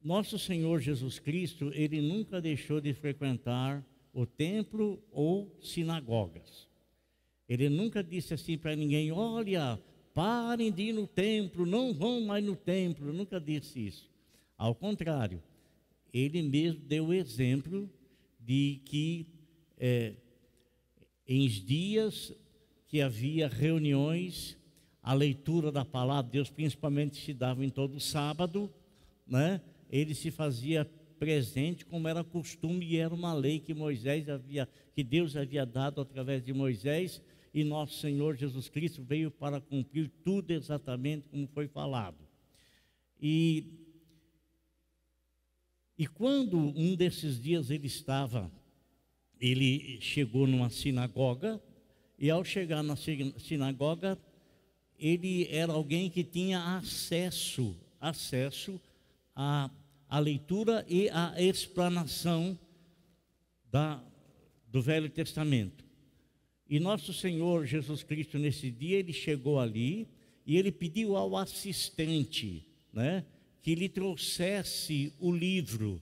nosso Senhor Jesus Cristo, ele nunca deixou de frequentar o templo ou sinagogas. Ele nunca disse assim para ninguém: olha, parem de ir no templo, não vão mais no templo. Nunca disse isso. Ao contrário, ele mesmo deu o exemplo de que em dias que havia reuniões, a leitura da palavra de Deus principalmente se dava em todo sábado, né? Ele se fazia presente como era costume, e era uma lei que Deus havia dado através de Moisés, e nosso Senhor Jesus Cristo veio para cumprir tudo exatamente como foi falado. E quando um desses dias ele chegou numa sinagoga, e ao chegar na sinagoga, ele era alguém que tinha acesso à leitura e à explanação do Velho Testamento. E nosso Senhor Jesus Cristo, nesse dia, ele chegou ali e ele pediu ao assistente, né, que lhe trouxesse o livro.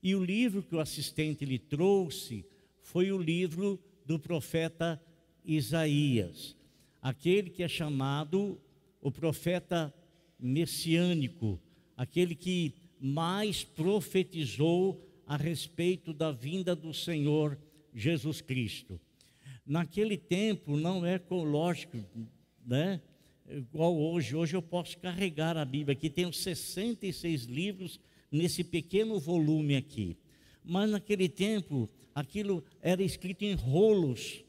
E o livro que o assistente lhe trouxe foi o livro do profeta Isaías, aquele que é chamado o profeta messiânico, aquele que mais profetizou a respeito da vinda do Senhor Jesus Cristo. Naquele tempo não é lógico, né? Igual hoje. Hoje eu posso carregar a Bíblia aqui, tenho 66 livros nesse pequeno volume aqui. Mas naquele tempo aquilo era escrito em rolos,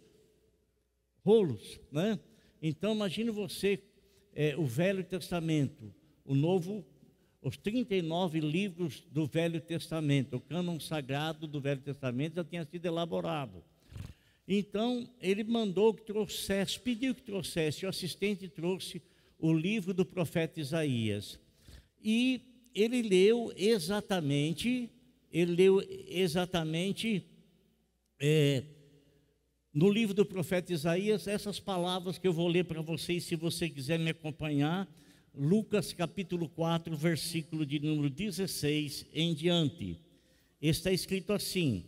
né? Então imagine você, o Velho Testamento, o Novo, os 39 livros do Velho Testamento, o cânon sagrado do Velho Testamento já tinha sido elaborado. Então ele mandou que trouxesse, pediu que trouxesse, o assistente trouxe o livro do profeta Isaías. E ele leu exatamente no livro do profeta Isaías, essas palavras que eu vou ler para vocês, se você quiser me acompanhar. Lucas capítulo 4, versículo de número 16 em diante. Está escrito assim: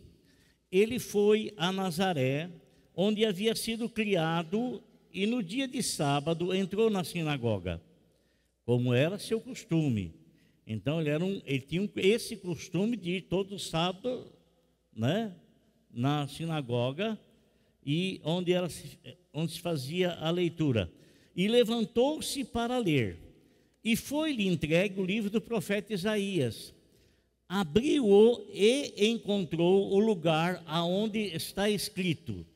ele foi a Nazaré, onde havia sido criado, e no dia de sábado entrou na sinagoga, como era seu costume. Então ele tinha esse costume de ir todo sábado, né, na sinagoga, e onde se fazia a leitura. E levantou-se para ler, e foi-lhe entregue o livro do profeta Isaías. Abriu-o e encontrou o lugar aonde está escrito: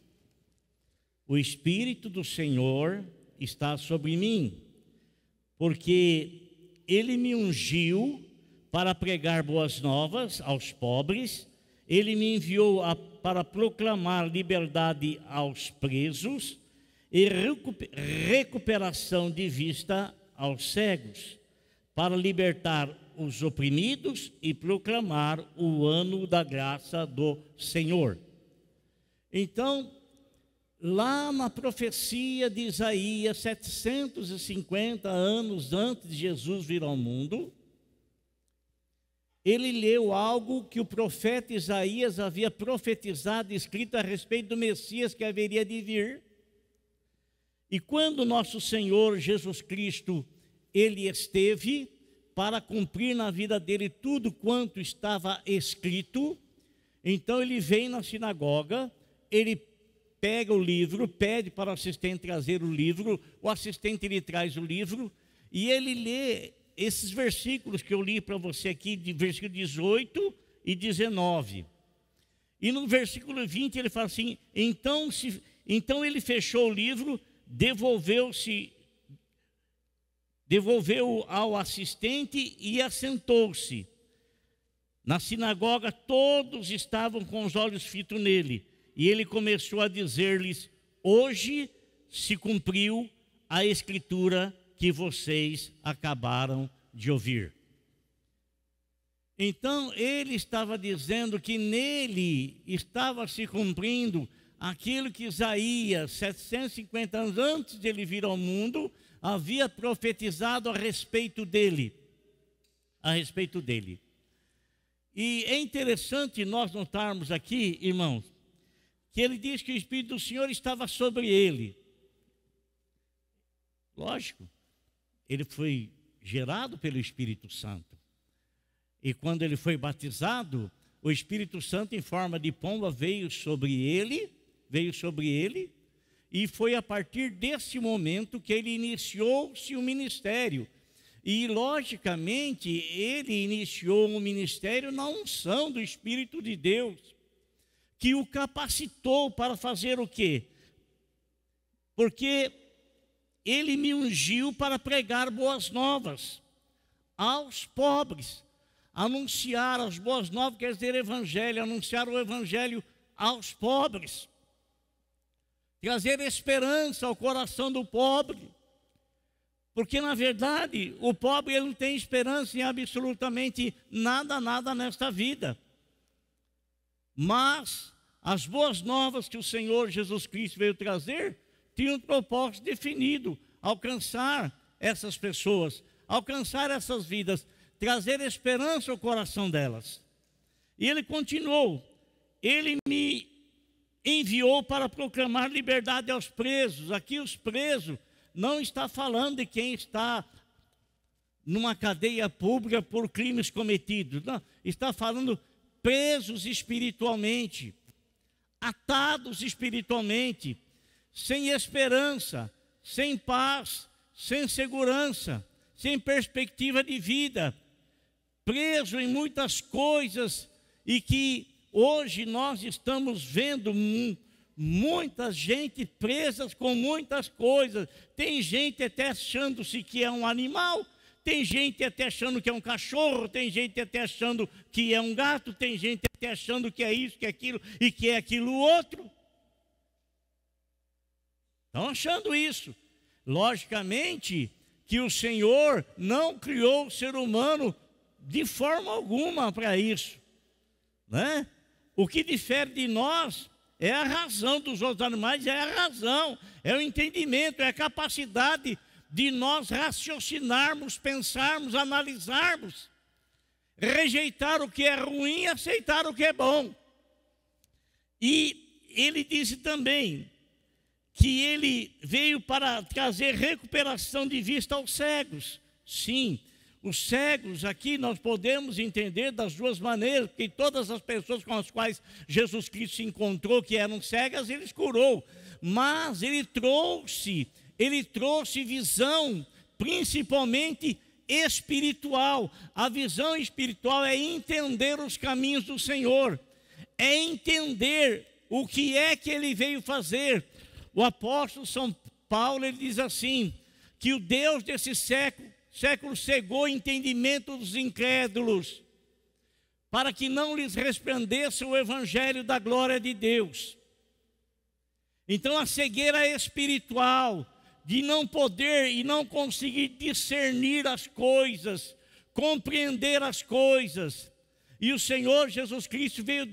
o Espírito do Senhor está sobre mim, porque ele me ungiu para pregar boas novas aos pobres, ele me enviou para proclamar liberdade aos presos e recuperação de vista aos cegos, para libertar os oprimidos e proclamar o ano da graça do Senhor. Então, lá na profecia de Isaías, 750 anos antes de Jesus vir ao mundo, ele leu algo que o profeta Isaías havia profetizado, escrito a respeito do Messias que haveria de vir. E quando nosso Senhor Jesus Cristo, ele esteve para cumprir na vida dele tudo quanto estava escrito, então ele vem na sinagoga, ele pega o livro, pede para o assistente trazer o livro, o assistente lhe traz o livro, e ele lê esses versículos que eu li para você aqui, de versículo 18 e 19. E no versículo 20 ele fala assim: então ele fechou o livro, devolveu ao assistente e assentou-se. Na sinagoga todos estavam com os olhos fitos nele, e ele começou a dizer-lhes: hoje se cumpriu a escritura que vocês acabaram de ouvir. Então ele estava dizendo que nele estava se cumprindo aquilo que Isaías, 750 anos antes de ele vir ao mundo, havia profetizado a respeito dele. E é interessante nós notarmos aqui, irmãos, que ele diz que o Espírito do Senhor estava sobre ele. Lógico, ele foi gerado pelo Espírito Santo. E quando ele foi batizado, o Espírito Santo em forma de pomba veio sobre ele, e foi a partir desse momento que ele iniciou-se o ministério. E, logicamente, ele iniciou um ministério na unção do Espírito de Deus, que o capacitou para fazer o quê? Porque ele me ungiu para pregar boas novas aos pobres. Anunciar as boas novas quer dizer evangelho, anunciar o evangelho aos pobres. Trazer esperança ao coração do pobre. Porque, na verdade, o pobre ele não tem esperança em absolutamente nada nesta vida. Mas as boas novas que o Senhor Jesus Cristo veio trazer tinham um propósito definido: alcançar essas pessoas, alcançar essas vidas, trazer esperança ao coração delas. E ele continuou: ele me enviou para proclamar liberdade aos presos. Aqui os presos não está falando de quem está numa cadeia pública por crimes cometidos. Não, está falando presos espiritualmente, atados espiritualmente, sem esperança, sem paz, sem segurança, sem perspectiva de vida, preso em muitas coisas, e que hoje nós estamos vendo muita gente presa com muitas coisas. Tem gente até achando-se que é um animal, tem gente até achando que é um cachorro, tem gente até achando que é um gato, tem gente até achando que é isso, que é aquilo e que é aquilo outro. Estão achando isso. Logicamente que o Senhor não criou o ser humano de forma alguma para isso, né? O que difere de nós é a razão dos outros animais, é a razão, é o entendimento, é a capacidade de nós raciocinarmos, pensarmos, analisarmos, rejeitar o que é ruim e aceitar o que é bom. E ele disse também que ele veio para trazer recuperação de vista aos cegos. Sim, os cegos aqui nós podemos entender das duas maneiras, porque todas as pessoas com as quais Jesus Cristo se encontrou, que eram cegas, ele curou. Mas ele trouxe visão, principalmente espiritual. A visão espiritual é entender os caminhos do Senhor, é entender o que é que ele veio fazer. O apóstolo São Paulo, ele diz assim, que o Deus desse século cegou o entendimento dos incrédulos, para que não lhes resplandeça o evangelho da glória de Deus. Então a cegueira espiritual, de não poder e não conseguir discernir as coisas, compreender as coisas. E o Senhor Jesus Cristo veio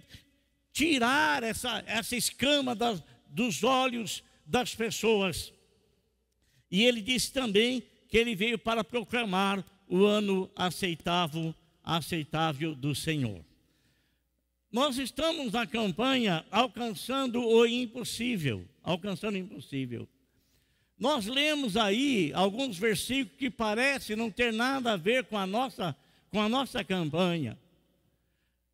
tirar essa escama dos olhos das pessoas. E ele disse também que ele veio para proclamar o ano aceitável do Senhor. Nós estamos na campanha alcançando o impossível, Nós lemos aí alguns versículos que parecem não ter nada a ver com a nossa campanha.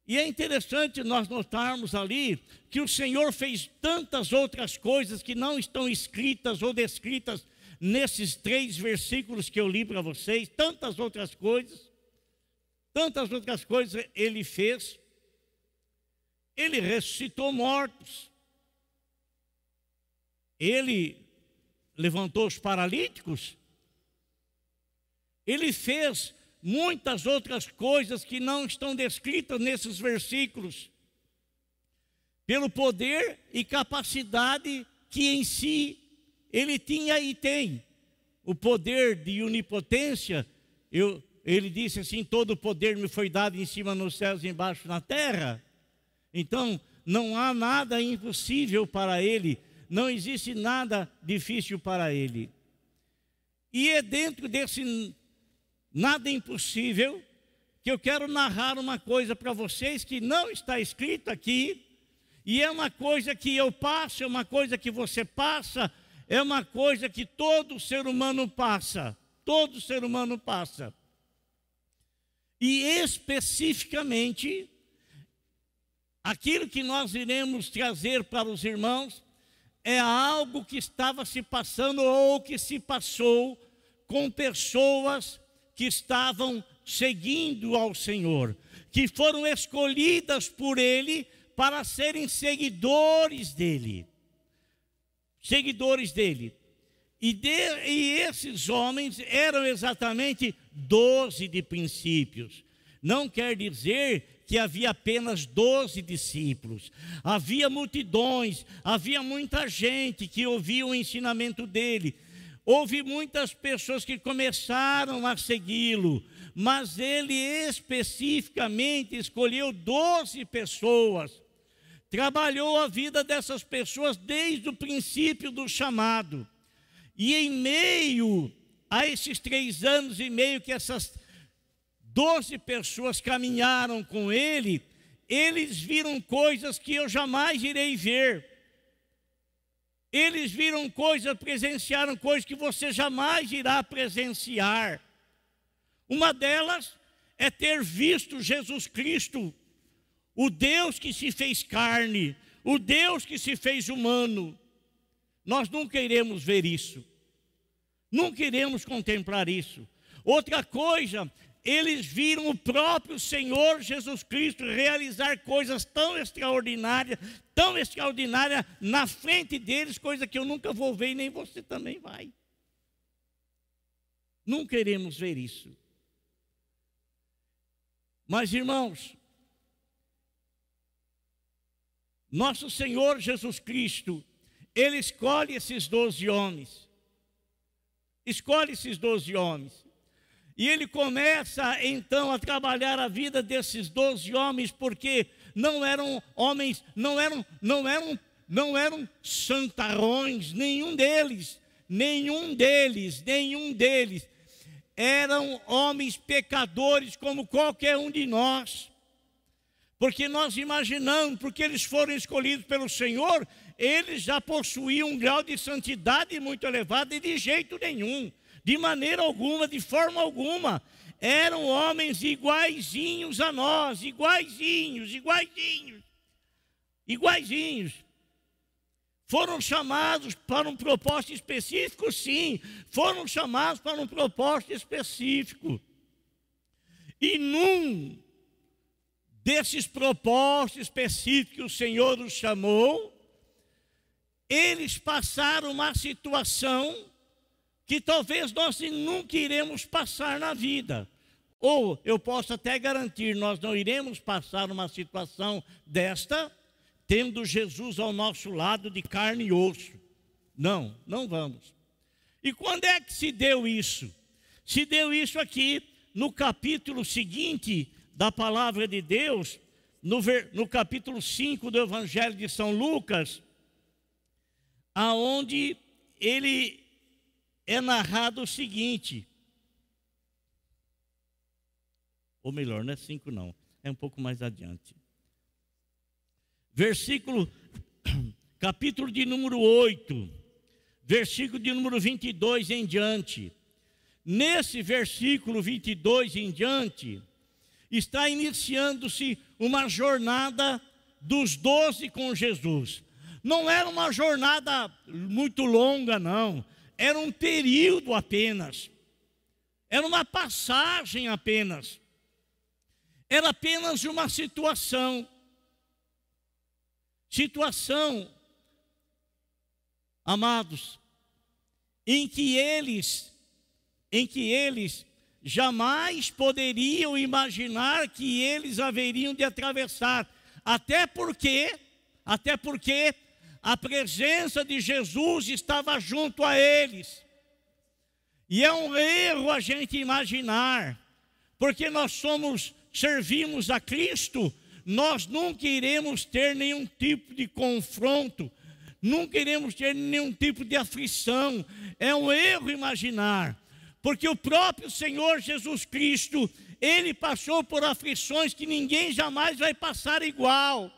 E é interessante nós notarmos ali que o Senhor fez tantas outras coisas que não estão escritas ou descritas nesses 3 versículos que eu li para vocês. Tantas outras coisas ele fez. Ele ressuscitou mortos. Ele levantou os paralíticos. Ele fez muitas outras coisas que não estão descritas nesses versículos, pelo poder e capacidade que em si ele tinha e tem. O poder de onipotência, ele disse assim, todo o poder me foi dado em cima nos céus e embaixo na terra. Então não há nada impossível para ele, não existe nada difícil para ele. E é dentro desse nada impossível que eu quero narrar uma coisa para vocês que não está escrito aqui, e é uma coisa que eu passo, é uma coisa que você passa, é uma coisa que todo ser humano passa, todo ser humano passa. E especificamente, aquilo que nós iremos trazer para os irmãos é algo que estava se passando ou que se passou com pessoas que estavam seguindo ao Senhor, que foram escolhidas por Ele para serem seguidores dEle. Seguidores dEle. E esses homens eram exatamente 12 de princípios. Não quer dizer que havia apenas 12 discípulos. Havia multidões, havia muita gente que ouvia o ensinamento dele. Houve muitas pessoas que começaram a segui-lo, mas ele especificamente escolheu 12 pessoas. Trabalhou a vida dessas pessoas desde o princípio do chamado. E em meio a esses 3 anos e meio que essas 12 pessoas caminharam com ele, eles viram coisas que eu jamais irei ver. Eles viram coisas, presenciaram coisas que você jamais irá presenciar. Uma delas é ter visto Jesus Cristo, o Deus que se fez carne, o Deus que se fez humano. Nós nunca iremos ver isso. Nunca iremos contemplar isso. Outra coisa, eles viram o próprio Senhor Jesus Cristo realizar coisas tão extraordinárias na frente deles, coisa que eu nunca vou ver e nem você também vai. Nunca iremos ver isso. Mas, irmãos, nosso Senhor Jesus Cristo, Ele escolhe esses 12 homens. Escolhe esses 12 homens. E ele começa então a trabalhar a vida desses 12 homens, porque não eram homens, não eram santarrões, nenhum deles. Eram homens pecadores como qualquer um de nós. Porque nós imaginamos, porque eles foram escolhidos pelo Senhor, eles já possuíam um grau de santidade muito elevado e de jeito nenhum, de maneira alguma, de forma alguma. Eram homens iguaizinhos a nós, iguaizinhos. Foram chamados para um propósito específico, sim. Foram chamados para um propósito específico. E num desses propósitos específicos que o Senhor os chamou, eles passaram uma situação que talvez nós nunca iremos passar na vida. Ou eu posso até garantir, nós não iremos passar uma situação desta, tendo Jesus ao nosso lado de carne e osso. Não vamos. E quando é que se deu isso? Se deu isso aqui no capítulo seguinte da palavra de Deus, no capítulo 5 do Evangelho de São Lucas, aonde ele é narrado o seguinte, ou melhor, não é 5 não, é um pouco mais adiante. Capítulo de número 8, versículo de número 22 em diante. Nesse versículo 22 em diante, está iniciando-se uma jornada dos 12 com Jesus. Não era uma jornada muito longa, não. Era um período apenas. Era uma passagem apenas. Era apenas uma situação. Situação, amados, em que eles jamais poderiam imaginar que eles haveriam de atravessar, até porque a presença de Jesus estava junto a eles. E é um erro a gente imaginar, porque nós servimos a Cristo, nós nunca iremos ter nenhum tipo de confronto, nunca iremos ter nenhum tipo de aflição. É um erro imaginar, porque o próprio Senhor Jesus Cristo, ele passou por aflições que ninguém jamais vai passar igual.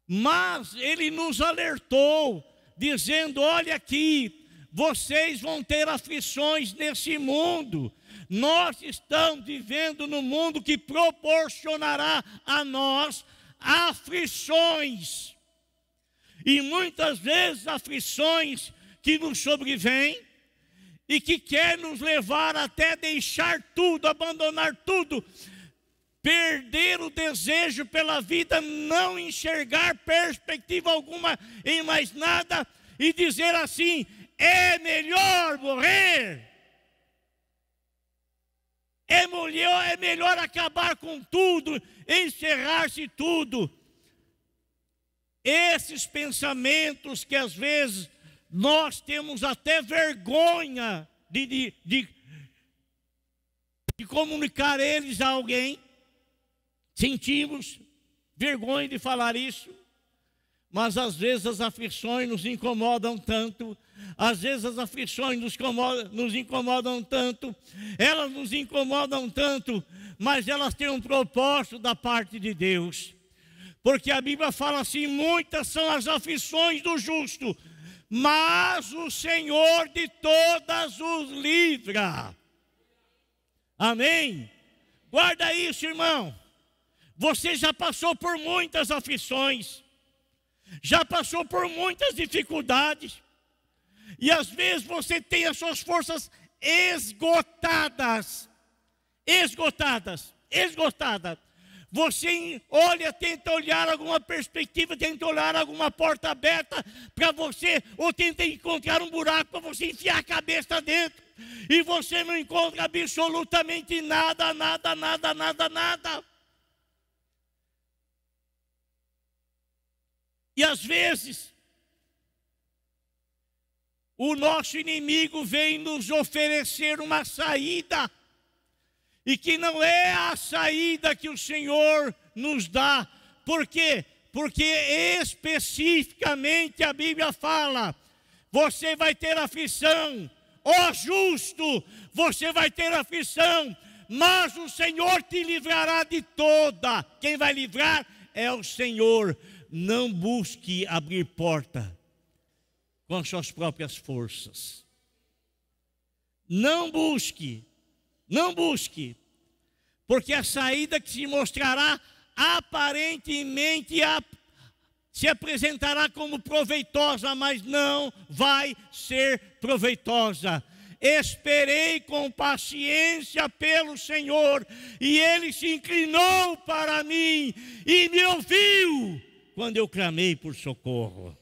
Mas ele nos alertou, dizendo: olha aqui, vocês vão ter aflições nesse mundo. Nós estamos vivendo num mundo que proporcionará a nós aflições. E muitas vezes aflições que nos sobrevêm e que quer nos levar até deixar tudo, abandonar tudo, perder o desejo pela vida, não enxergar perspectiva alguma em mais nada e dizer assim: é melhor morrer. É melhor acabar com tudo, encerrar-se tudo. Esses pensamentos que às vezes nós temos até vergonha de comunicar eles a alguém, sentimos vergonha de falar isso, mas às vezes as aflições nos incomodam tanto, às vezes as aflições nos incomodam tanto, elas nos incomodam tanto, mas elas têm um propósito da parte de Deus, porque a Bíblia fala assim: muitas são as aflições do justo, mas o Senhor de todas os livra. Amém? Guarda isso, irmão. Você já passou por muitas aflições, já passou por muitas dificuldades, e às vezes você tem as suas forças esgotadas. Você olha, tenta olhar alguma perspectiva, tenta olhar alguma porta aberta para você, ou tenta encontrar um buraco para você enfiar a cabeça dentro, e você não encontra absolutamente nada. E às vezes, o nosso inimigo vem nos oferecer uma saída, e que não é a saída que o Senhor nos dá. Por quê? Porque especificamente a Bíblia fala: você vai ter aflição, ó justo, você vai ter aflição, mas o Senhor te livrará de toda. Quem vai livrar é o Senhor. Não busque abrir porta com as suas próprias forças. Não busque, porque a saída que se mostrará aparentemente se apresentará como proveitosa, mas não vai ser proveitosa. Esperei com paciência pelo Senhor, e Ele se inclinou para mim e me ouviu quando eu clamei por socorro.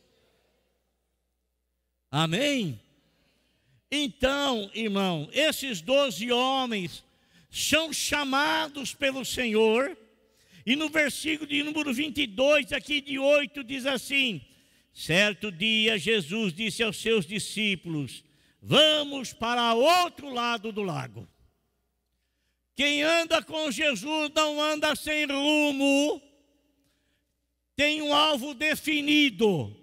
Amém? Então, irmão, esses 12 homens são chamados pelo Senhor, e no versículo de número 22, aqui de 8, diz assim: certo dia Jesus disse aos seus discípulos: vamos para outro lado do lago. Quem anda com Jesus não anda sem rumo, tem um alvo definido.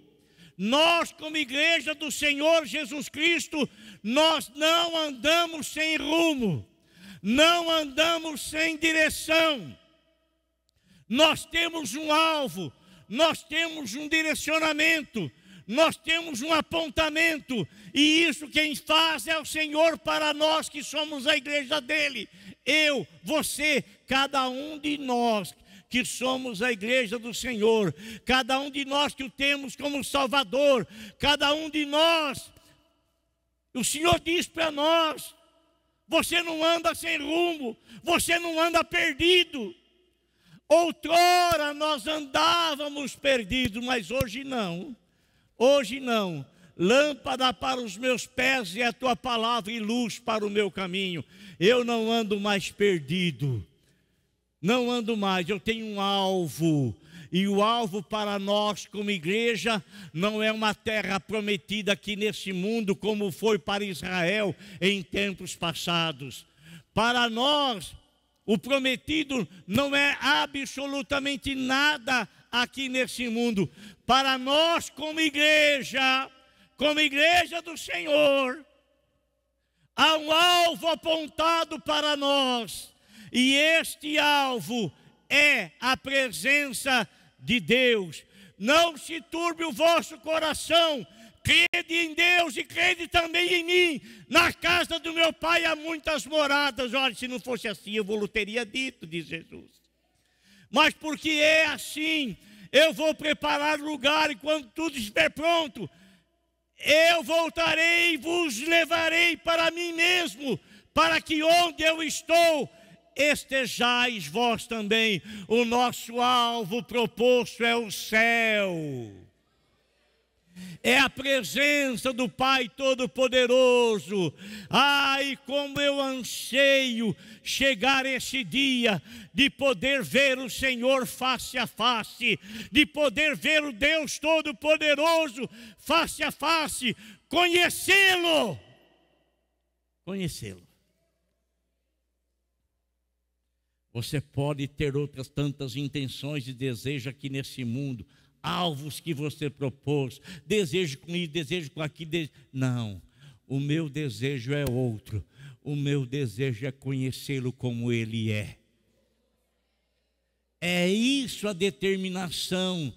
Nós, como igreja do Senhor Jesus Cristo, nós não andamos sem rumo, não andamos sem direção. Nós temos um alvo, nós temos um direcionamento, nós temos um apontamento, e isso quem faz é o Senhor para nós que somos a igreja dele. Eu, você, cada um de nós que somos a igreja do Senhor, cada um de nós que o temos como Salvador, cada um de nós, o Senhor diz para nós: você não anda sem rumo, você não anda perdido. Outrora nós andávamos perdidos, mas hoje não. Hoje não. Lâmpada para os meus pés é a tua palavra e luz para o meu caminho. Eu não ando mais perdido. Não ando mais, eu tenho um alvo. E o alvo para nós como igreja não é uma terra prometida aqui nesse mundo, como foi para Israel em tempos passados. Para nós, o prometido não é absolutamente nada aqui nesse mundo. Para nós como igreja do Senhor, há um alvo apontado para nós. E este alvo é a presença de Deus. Não se turbe o vosso coração. Crede em Deus e crede também em mim. Na casa do meu pai há muitas moradas. Olha, se não fosse assim, eu vou teria dito, diz Jesus. Mas porque é assim, eu vou preparar lugar e quando tudo estiver pronto, eu voltarei e vos levarei para mim mesmo, para que onde eu estou, estejais vós também. O nosso alvo proposto é o céu. É a presença do Pai Todo-Poderoso. Ai, como eu anseio chegar esse dia de poder ver o Senhor face a face, de poder ver o Deus Todo-Poderoso face a face, conhecê-lo. Conhecê-lo. Você pode ter outras tantas intenções e desejos aqui nesse mundo, alvos que você propôs, desejo com isso, desejo com aquilo. Não, o meu desejo é outro. O meu desejo é conhecê-lo como Ele é. É isso a determinação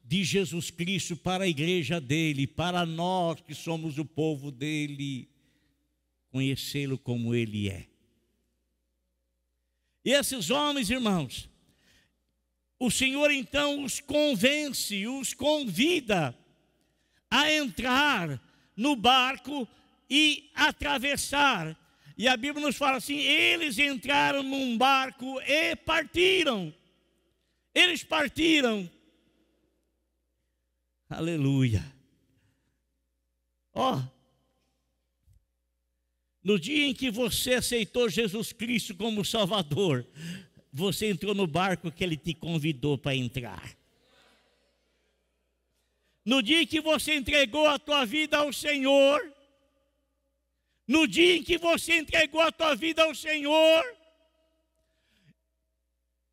de Jesus Cristo para a igreja dele, para nós que somos o povo dele, conhecê-lo como Ele é. E esses homens, irmãos, o Senhor então os convence, os convida a entrar no barco e atravessar. E a Bíblia nos fala assim, eles entraram num barco e partiram. Eles partiram. Aleluia. Ó, no dia em que você aceitou Jesus Cristo como Salvador, você entrou no barco que Ele te convidou para entrar. No dia em que você entregou a tua vida ao Senhor, no dia em que você entregou a tua vida ao Senhor,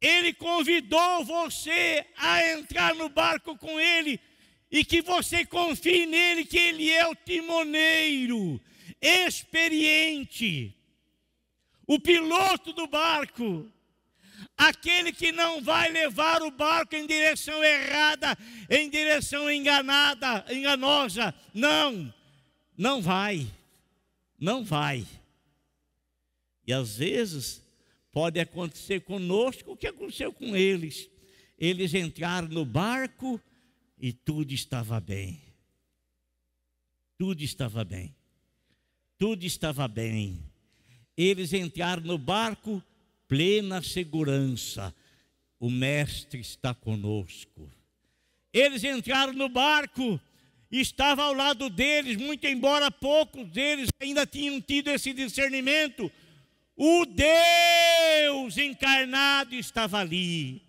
Ele convidou você a entrar no barco com Ele e que você confie nele, que Ele é o timoneiro, experiente, o piloto do barco. Aquele que não vai levar o barco em direção errada, em direção enganosa. Não vai. Não vai. E às vezes pode acontecer conosco o que aconteceu com eles. Eles entraram no barco e tudo estava bem. Tudo estava bem. Tudo estava bem. Eles entraram no barco, plena segurança, o Mestre está conosco. Eles entraram no barco, estava ao lado deles, muito embora poucos deles ainda tinham tido esse discernimento, o Deus encarnado estava ali.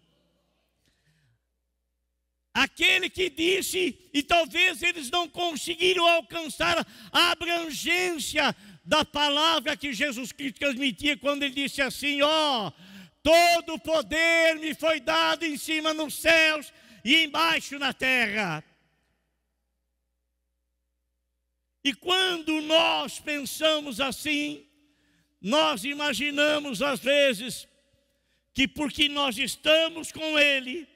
Aquele que disse, e talvez eles não conseguiram alcançar a abrangência da palavra que Jesus Cristo transmitia quando Ele disse assim, ó, todo poder me foi dado em cima nos céus e embaixo na terra. E quando nós pensamos assim, nós imaginamos às vezes que porque nós estamos com Ele,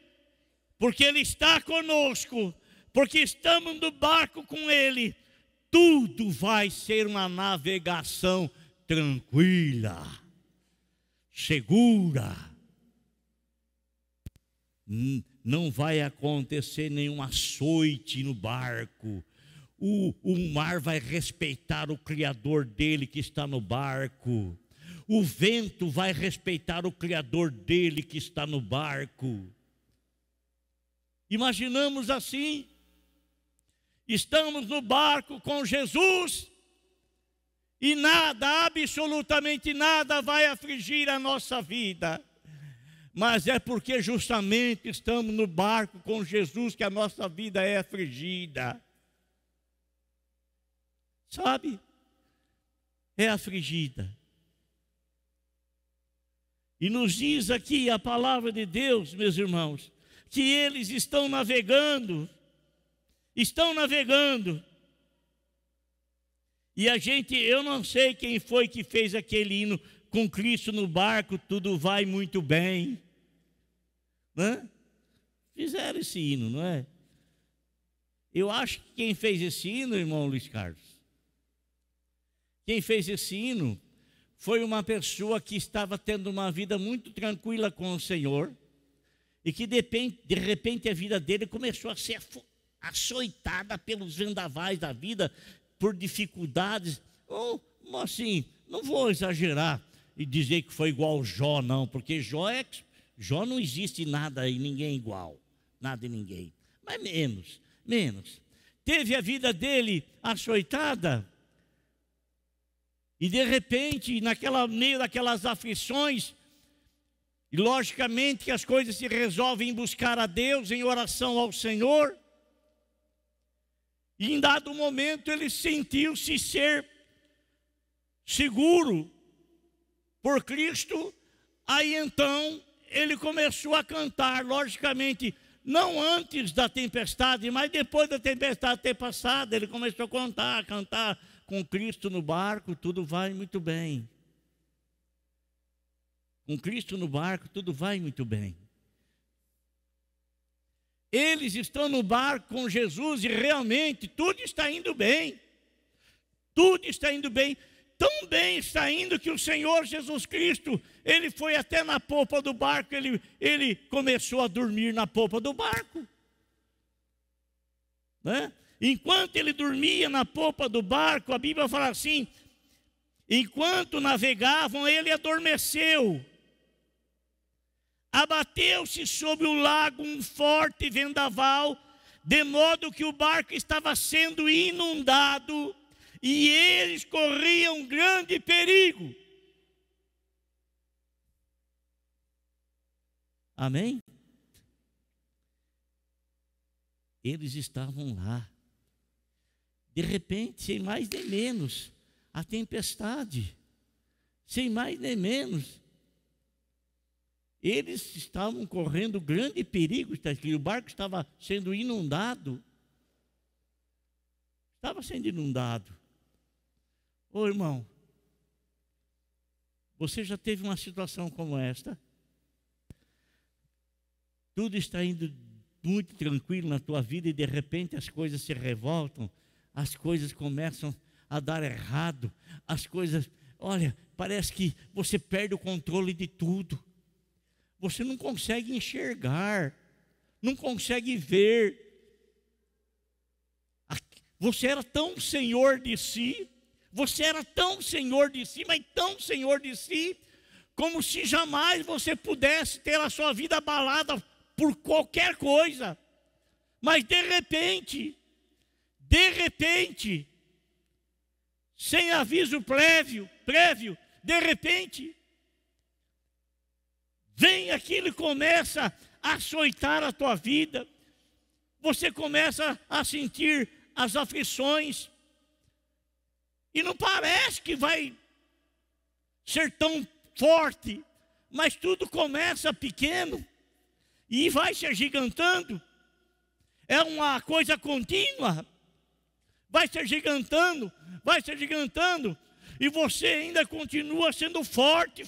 porque Ele está conosco, porque estamos no barco com Ele, tudo vai ser uma navegação tranquila, segura. Não vai acontecer nenhum açoite no barco. O mar vai respeitar o Criador dele que está no barco. O vento vai respeitar o Criador dele que está no barco. Imaginamos assim, estamos no barco com Jesus e nada, absolutamente nada vai afligir a nossa vida. Mas é porque justamente estamos no barco com Jesus que a nossa vida é afligida. Sabe? É afligida. E nos diz aqui a palavra de Deus, meus irmãos, que eles estão navegando. E eu não sei quem foi que fez aquele hino, com Cristo no barco, tudo vai muito bem. Né? Fizeram esse hino, não é? Eu acho que quem fez esse hino, irmão Luiz Carlos, quem fez esse hino foi uma pessoa que estava tendo uma vida muito tranquila com o Senhor e que de repente a vida dele começou a ser açoitada pelos vendavais da vida, por dificuldades. Ou assim, não vou exagerar e dizer que foi igual Jó, não, porque Jó não existe nada e ninguém igual, nada e ninguém, mas menos. Teve a vida dele açoitada e de repente, meio daquelas aflições, e logicamente que as coisas se resolvem em buscar a Deus, em oração ao Senhor, e em dado momento ele sentiu-se ser seguro por Cristo. Aí então ele começou a cantar, logicamente, não antes da tempestade, mas depois da tempestade ter passado, ele começou a cantar, com Cristo no barco, tudo vai muito bem. Com Cristo no barco, tudo vai muito bem. Eles estão no barco com Jesus e realmente tudo está indo bem. Tudo está indo bem. Tão bem está indo que o Senhor Jesus Cristo, ele foi até na popa do barco, ele começou a dormir na popa do barco. Né? Enquanto ele dormia na popa do barco, a Bíblia fala assim, enquanto navegavam, ele adormeceu. Abateu-se sobre o lago um forte vendaval, de modo que o barco estava sendo inundado e eles corriam grande perigo. Amém? Eles estavam lá. De repente, sem mais nem menos, a tempestade, sem mais nem menos, eles estavam correndo grande perigo, o barco estava sendo inundado. Estava sendo inundado. Ô irmão, você já teve uma situação como esta? Tudo está indo muito tranquilo na tua vida e de repente as coisas se revoltam, as coisas começam a dar errado, as coisas, olha, parece que você perde o controle de tudo. Você não consegue enxergar, não consegue ver. Você era tão senhor de si, mas tão senhor de si, como se jamais você pudesse ter a sua vida abalada por qualquer coisa. Mas de repente, sem aviso prévio, de repente, vem aquilo e começa a açoitar a tua vida. Você começa a sentir as aflições. E não parece que vai ser tão forte, mas tudo começa pequeno e vai se agigantando. É uma coisa contínua. Vai se agigantando, e você ainda continua sendo forte,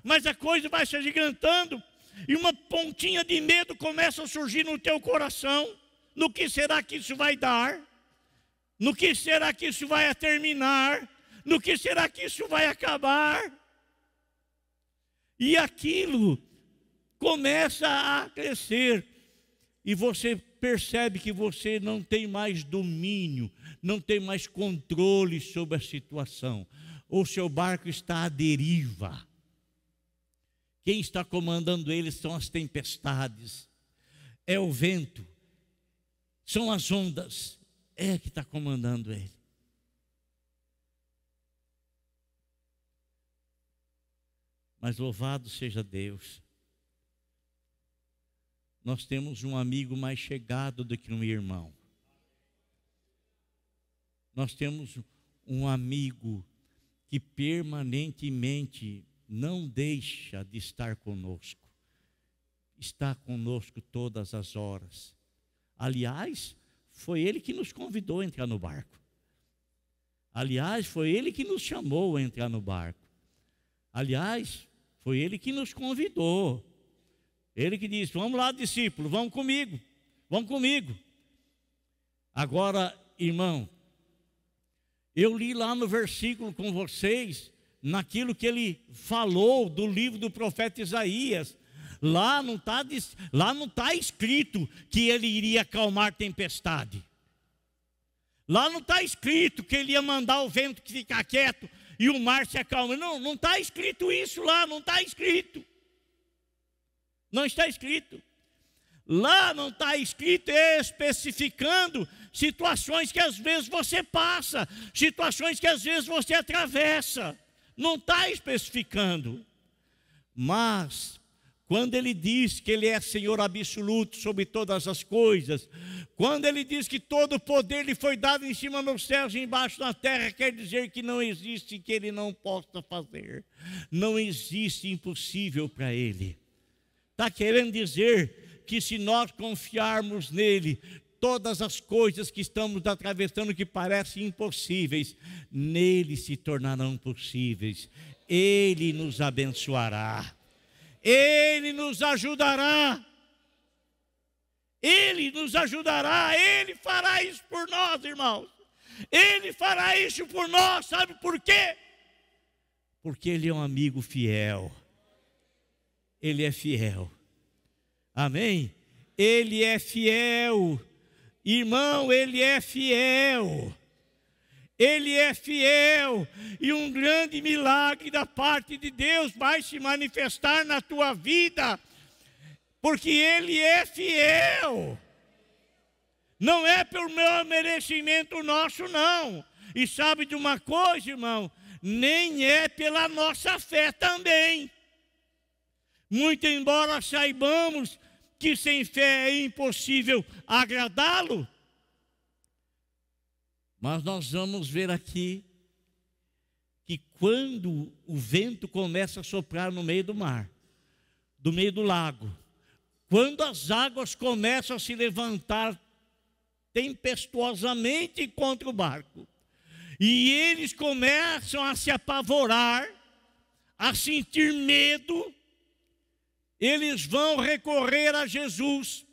mas a coisa vai se agigantando, e uma pontinha de medo começa a surgir no teu coração. No que será que isso vai dar? No que será que isso vai terminar? No que será que isso vai acabar? E aquilo começa a crescer, e você percebe que você não tem mais domínio, não tem mais controle sobre a situação. O seu barco está à deriva. Quem está comandando ele são as tempestades, é o vento, são as ondas, é que está comandando ele. Mas louvado seja Deus, nós temos um amigo mais chegado do que um irmão. Nós temos um amigo que permanentemente não deixa de estar conosco. Está conosco todas as horas. Aliás, foi ele que nos convidou a entrar no barco. Aliás, foi ele que nos chamou a entrar no barco. Aliás, foi Ele que nos convidou. Ele que disse: vamos lá, discípulo, vamos comigo, vamos comigo. Agora, irmão, eu li lá no versículo com vocês, naquilo que ele falou do livro do profeta Isaías. Lá não está escrito que ele iria acalmar tempestade. Lá não está escrito que ele ia mandar o vento que ficar quieto e o mar se acalma. Não está escrito isso lá, não está escrito. Não está escrito. Lá não está escrito especificando situações que às vezes você passa, situações que às vezes você atravessa. Não está especificando. Mas quando ele diz que ele é Senhor absoluto sobre todas as coisas, quando ele diz que todo o poder lhe foi dado em cima nos céus e embaixo na terra, quer dizer que não existe que ele não possa fazer. Não existe impossível para ele. Está querendo dizer que se nós confiarmos nele, todas as coisas que estamos atravessando que parecem impossíveis, nele se tornarão possíveis. Ele nos abençoará. Ele nos ajudará. Ele nos ajudará. Ele fará isso por nós, irmãos. Ele fará isso por nós. Sabe por quê? Porque ele é um amigo fiel. Ele é fiel. Amém? Ele é fiel. Irmão, ele é fiel. Ele é fiel, e um grande milagre da parte de Deus vai se manifestar na tua vida, porque Ele é fiel. Não é pelo meu merecimento nosso, não. E sabe de uma coisa, irmão? Nem é pela nossa fé também. Muito embora saibamos que sem fé é impossível agradá-lo, mas nós vamos ver aqui que quando o vento começa a soprar no meio do mar, do meio do lago, quando as águas começam a se levantar tempestuosamente contra o barco, e eles começam a se apavorar, a sentir medo, eles vão recorrer a Jesus.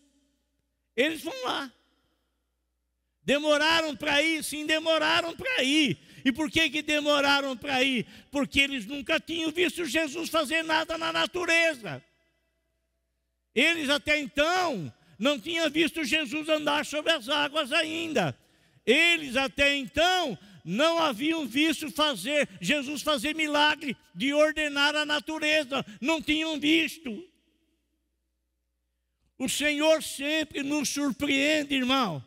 Eles vão lá. Demoraram para ir? Sim, demoraram para ir. E por que demoraram para ir? Porque eles nunca tinham visto Jesus fazer nada na natureza. Eles até então não tinham visto Jesus andar sobre as águas ainda. Eles até então não haviam visto Jesus fazer milagre de ordenar a natureza. Não tinham visto. O Senhor sempre nos surpreende, irmão.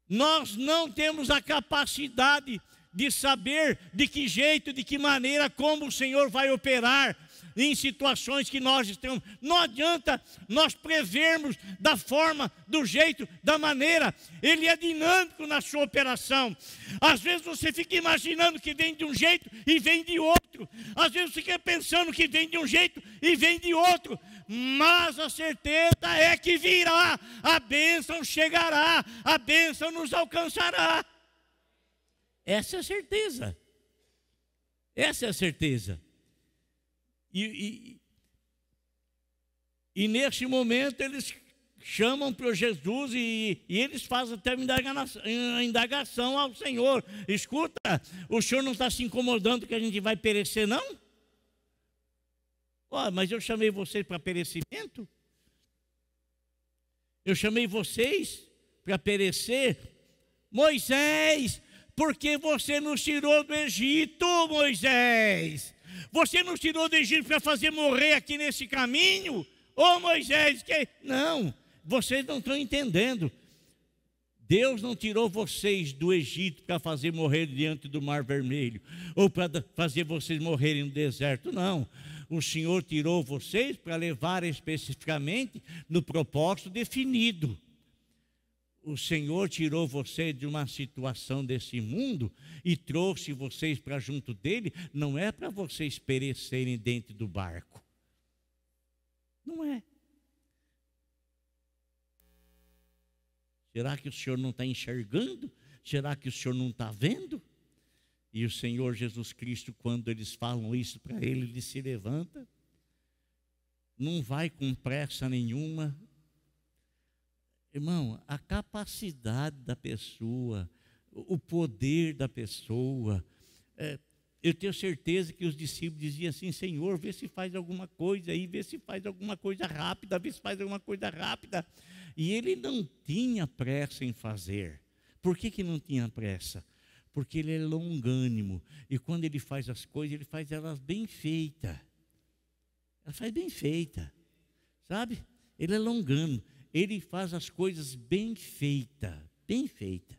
Nós não temos a capacidade de saber de que jeito, de que maneira, como o Senhor vai operar em situações que nós estamos. Não adianta nós prevermos da forma, do jeito, da maneira. Ele é dinâmico na sua operação. Às vezes você fica imaginando que vem de um jeito e vem de outro. Às vezes você fica pensando que vem de um jeito e vem de outro. Mas a certeza é que virá, a bênção chegará, a bênção nos alcançará. Essa é a certeza. Essa é a certeza. E neste momento eles chamam para Jesus e eles fazem até uma indagação ao Senhor. Escuta, o Senhor não está se incomodando que a gente vai perecer, não? Mas eu chamei vocês para perecimento? Eu chamei vocês para perecer? Moisés, porque você nos tirou do Egito, Moisés? Você nos tirou do Egito para fazer morrer aqui nesse caminho? Moisés, não, vocês não estão entendendo. Deus não tirou vocês do Egito para fazer morrer diante do Mar Vermelho, ou para fazer vocês morrerem no deserto, não. O Senhor tirou vocês para levar especificamente no propósito definido. O Senhor tirou vocês de uma situação desse mundo e trouxe vocês para junto dele, não é para vocês perecerem dentro do barco. Não é. Será que o Senhor não está enxergando? Será que o Senhor não está vendo? E o Senhor Jesus Cristo, quando eles falam isso para ele, ele se levanta, não vai com pressa nenhuma. Irmão, a capacidade da pessoa, o poder da pessoa, eu tenho certeza que os discípulos diziam assim: Senhor, vê se faz alguma coisa aí, vê se faz alguma coisa rápida, vê se faz alguma coisa rápida. E ele não tinha pressa em fazer. Por que não tinha pressa? Porque ele é longânimo. E quando ele faz as coisas, ele faz elas bem feitas. Ela faz bem feita, sabe? Ele é longânimo. Ele faz as coisas bem feitas, bem feita.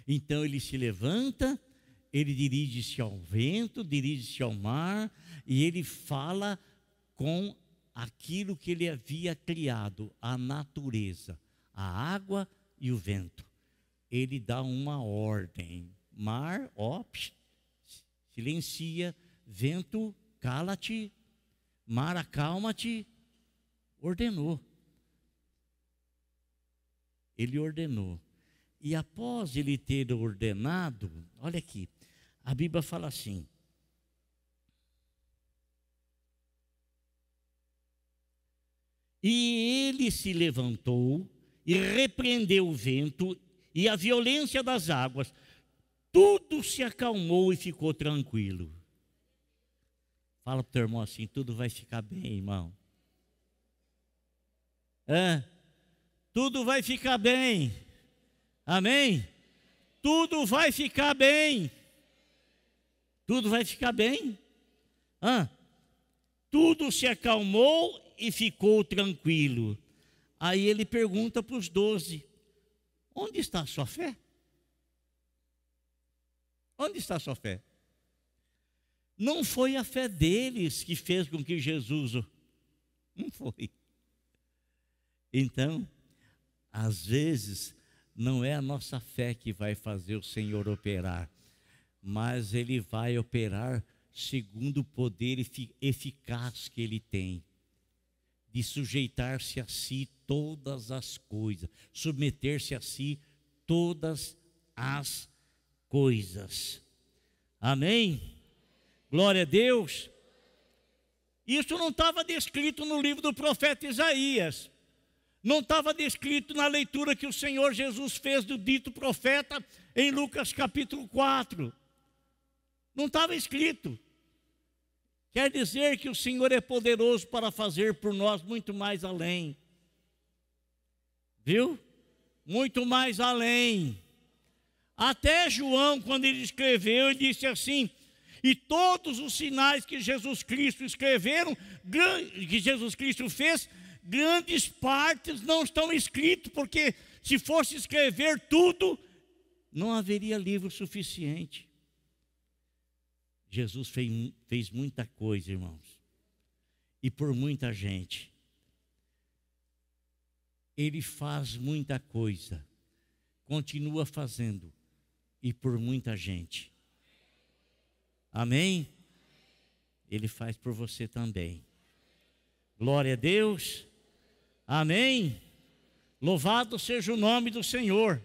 Então ele se levanta, ele dirige-se ao vento, dirige-se ao mar, e ele fala com aquilo que ele havia criado, a natureza, a água e o vento. Ele dá uma ordem: mar, ó, silencia, vento, cala-te, mar, acalma-te. Ordenou. Ele ordenou. E após ele ter ordenado, olha aqui, a Bíblia fala assim: e ele se levantou e repreendeu o vento e a violência das águas, tudo se acalmou e ficou tranquilo. Fala para o teu irmão assim: tudo vai ficar bem, irmão. Tudo vai ficar bem. Amém? Tudo vai ficar bem. Tudo vai ficar bem. Tudo se acalmou e ficou tranquilo. Aí ele pergunta para os 12: onde está a sua fé? Onde está a sua fé? Não foi a fé deles que fez com que Jesus... Não foi. Então, às vezes, não é a nossa fé que vai fazer o Senhor operar, mas Ele vai operar segundo o poder eficaz que Ele tem, de sujeitar-se a si todas as coisas, submeter-se a si todas as coisas. Amém? Glória a Deus. Isso não estava descrito no livro do profeta Isaías. Não estava descrito na leitura que o Senhor Jesus fez do dito profeta em Lucas capítulo 4. Não estava escrito. Quer dizer que o Senhor é poderoso para fazer por nós muito mais além. Viu? Muito mais além. Até João, quando ele escreveu, ele disse assim: e todos os sinais que Jesus Cristo escreveram, que Jesus Cristo fez, grandes partes não estão escritos, porque se fosse escrever tudo, não haveria livro suficiente. Jesus fez muita coisa, irmãos, e por muita gente. Ele faz muita coisa, continua fazendo, e por muita gente. Amém? Ele faz por você também. Glória a Deus. Amém? Louvado seja o nome do Senhor.